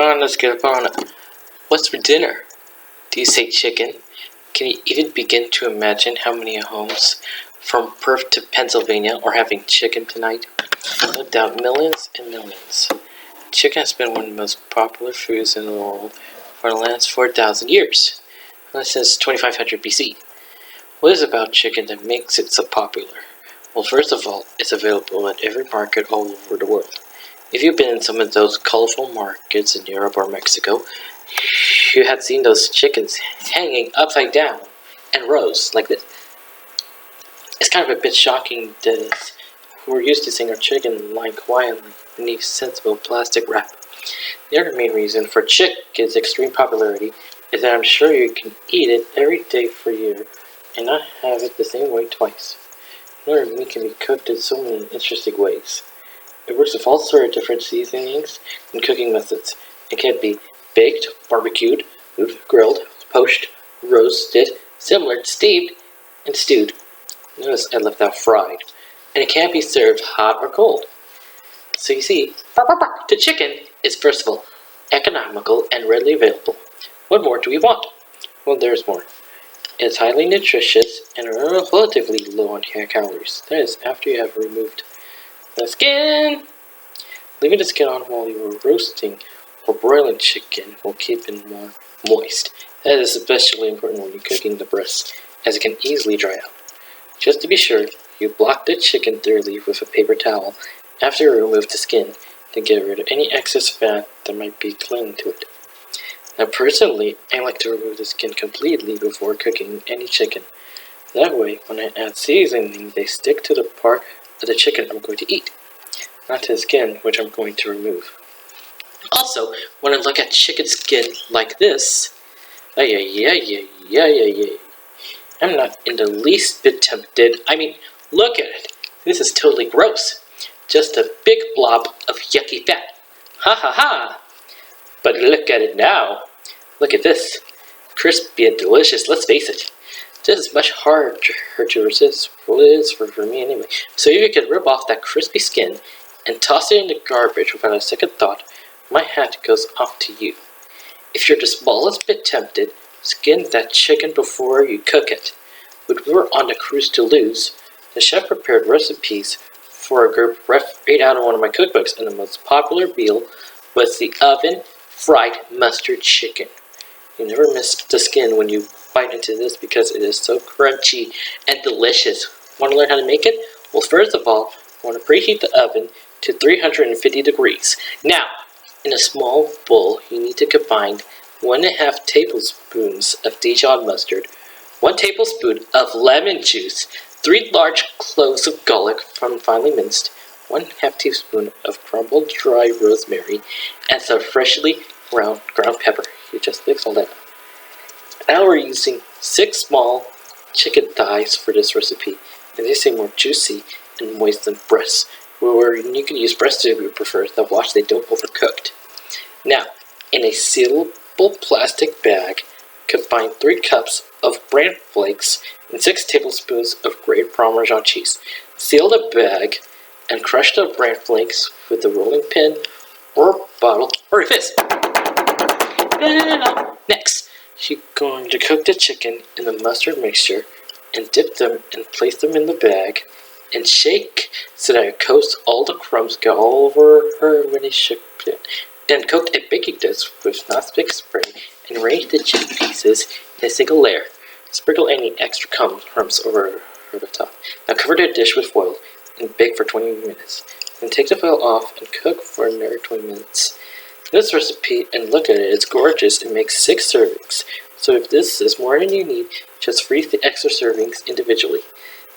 Come on, let's get up on it. What's for dinner? Do you say chicken? Can you even begin to imagine how many homes from Perth to Pennsylvania are having chicken tonight? No doubt millions and millions. Chicken has been one of the most popular foods in the world for the last 4,000 years, since 2500 BC. What is it about chicken that makes it so popular? Well, first of all, it's available at every market all over the world. If you've been in some of those colorful markets in Europe or Mexico, you had seen those chickens hanging upside down in rows like this. It's kind of a bit shocking that we're used to seeing our chicken lying quietly beneath sensible plastic wrap. The other main reason for chicken's extreme popularity is that I'm sure you can eat it every day for a year and not have it the same way twice. Another meat can be cooked in so many interesting ways. It works with all sorts of different seasonings and cooking methods. It can be baked, barbecued, grilled, poached, roasted, simmered, steamed, and stewed. Notice I left out fried. And it can be served hot or cold. So you see, the chicken is first of all economical and readily available. What more do we want? Well, there's more. It's highly nutritious and relatively low on calories. That is, after you have removed the skin. Leaving the skin on while you are roasting or broiling chicken will keep it more moist. That is especially important when you're cooking the breast, as it can easily dry out. Just to be sure, you block the chicken thoroughly with a paper towel after you remove the skin to get rid of any excess fat that might be clinging to it. Now personally, I like to remove the skin completely before cooking any chicken. That way, when I add seasoning, they stick to the part of the chicken I'm going to eat, not to the skin, which I'm going to remove. Also, when I look at chicken skin like this, I'm not in the least bit tempted. I mean, look at it. This is totally gross. Just a big blob of yucky fat. Ha ha ha! But look at it now. Look at this. Crispy and delicious, let's face it. This is much harder to resist. Well, it is for me anyway. So if you could rip off that crispy skin and toss it in the garbage without a second thought, my hat goes off to you. If you're the smallest bit tempted, skin that chicken before you cook it. When we were on the cruise to Luz, the chef prepared recipes for a group right out of one of my cookbooks, and the most popular meal was the oven-fried mustard chicken. You never miss the skin when you bite into this because it is so crunchy and delicious. Want to learn how to make it? Well, first of all, I want to preheat the oven to 350 degrees. Now, in a small bowl, you need to combine 1.5 tablespoons of Dijon mustard, 1 tablespoon of lemon juice, 3 large cloves of garlic finely minced, 1/2 teaspoon of crumbled dry rosemary, and some freshly ground pepper. You just mix all that up. Now we're using 6 small chicken thighs for this recipe, and they say more juicy and moist than breasts. Or you can use breasts if you prefer, the wash they don't overcooked. Now, in a sealable plastic bag, combine 3 cups of bran flakes and 6 tablespoons of grated Parmesan cheese. Seal the bag and crush the bran flakes with a rolling pin or bottle or a fist. Next, you're going to cook the chicken in the mustard mixture and dip them and place them in the bag and shake so that it coats all the crumbs go all over her when you shook it. Then cook a baking dish with nonstick spray and arrange the chicken pieces in a single layer. Sprinkle any extra crumbs over the top. Now cover the dish with foil and bake for 20 minutes. Then take the foil off and cook for another 20 minutes. This recipe, and look at it, it's gorgeous and makes 6 servings. So if this is more than you need, just freeze the extra servings individually.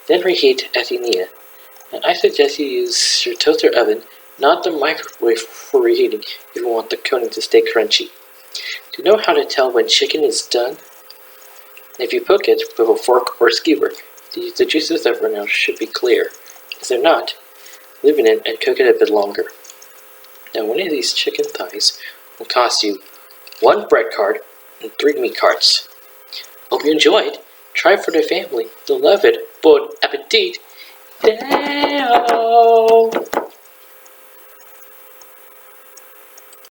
Then reheat as you need it. And I suggest you use your toaster oven, not the microwave for reheating, if you want the coating to stay crunchy. Do you know how to tell when chicken is done? If you poke it with a fork or skewer, the juices that run out should be clear. If they're not, leave it in and cook it a bit longer. Now one of these chicken thighs will cost you 1 bread card and 3 meat cards. Hope you enjoyed. Try it for the family. They'll love it. Bon appetit. Damn.